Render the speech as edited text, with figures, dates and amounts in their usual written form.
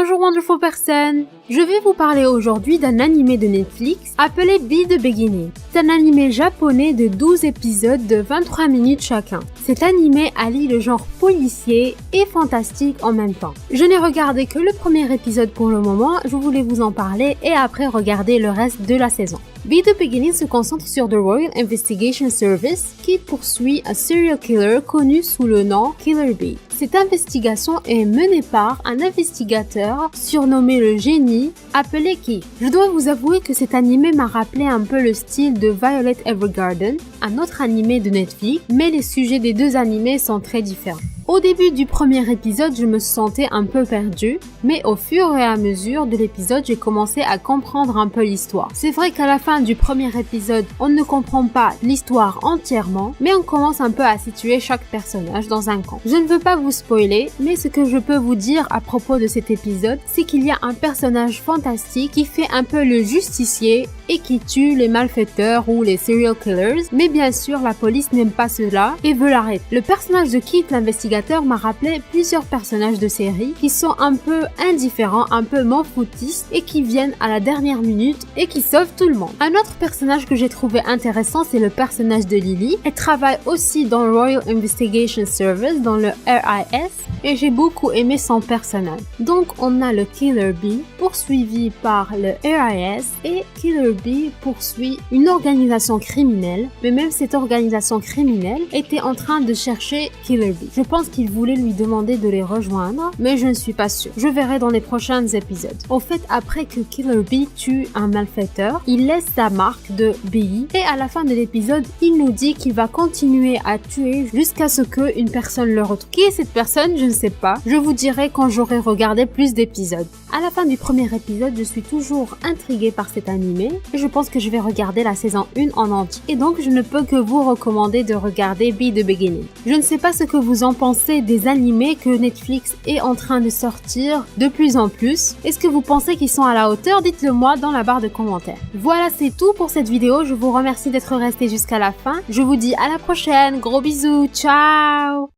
Bonjour wonderful person. Je vais vous parler aujourd'hui d'un animé de Netflix appelé Be the Beginning. C'est un animé japonais de 12 épisodes de 23 minutes chacun. Cet animé allie le genre policier et fantastique en même temps. Je n'ai regardé que le premier épisode pour le moment, je voulais vous en parler et après regarder le reste de la saison. Be the Beginning se concentre sur The Royal Investigation Service qui poursuit un serial killer connu sous le nom Killer Bee. Cette investigation est menée par un investigateur surnommé le génie appelé Ki. Je dois vous avouer que cet animé m'a rappelé un peu le style de Violet Evergarden, un autre animé de Netflix, mais les sujets des deux animés sont très différents. Au début du premier épisode, je me sentais un peu perdue, mais au fur et à mesure de l'épisode, j'ai commencé à comprendre un peu l'histoire. C'est vrai qu'à la fin du premier épisode, on ne comprend pas l'histoire entièrement, mais on commence un peu à situer chaque personnage dans un camp. Je ne veux pas vous spoiler, mais ce que je peux vous dire à propos de cet épisode, c'est qu'il y a un personnage fantastique qui fait un peu le justicier et qui tue les malfaiteurs ou les serial killers, mais bien sûr la police n'aime pas cela et veut l'arrêter. Le personnage de Kit, l'investigateur, m'a rappelé plusieurs personnages de série qui sont un peu indifférents, un peu m'en-foutistes et qui viennent à la dernière minute et qui sauvent tout le monde. Un autre personnage que j'ai trouvé intéressant, c'est le personnage de Lily. Elle travaille aussi dans le Royal Investigation Service, dans le RIS, et j'ai beaucoup aimé son personnage. Donc on a le Killer Bee poursuivi par le RIS et Killer Bee poursuit une organisation criminelle, mais même cette organisation criminelle était en train de chercher Killer Bee. Je pense qu'il voulait lui demander de les rejoindre, mais je ne suis pas sûre. Je verrai dans les prochains épisodes. Au fait, après que Killer Bee tue un malfaiteur, il laisse sa marque de Bee et à la fin de l'épisode, il nous dit qu'il va continuer à tuer jusqu'à ce qu'une personne le retrouve. Qui est cette personne? Je ne sais pas. Je vous dirai quand j'aurai regardé plus d'épisodes. À la fin du premier épisode, je suis toujours intriguée par cet animé et je pense que je vais regarder la saison 1 en entier. Et donc, je ne peux que vous recommander de regarder Be the Beginning. Je ne sais pas ce que vous en pensez des animés que Netflix est en train de sortir de plus en plus. Est-ce que vous pensez qu'ils sont à la hauteur? Dites-le moi dans la barre de commentaires. Voilà, c'est tout pour cette vidéo. Je vous remercie d'être resté jusqu'à la fin. Je vous dis à la prochaine. Gros bisous. Ciao!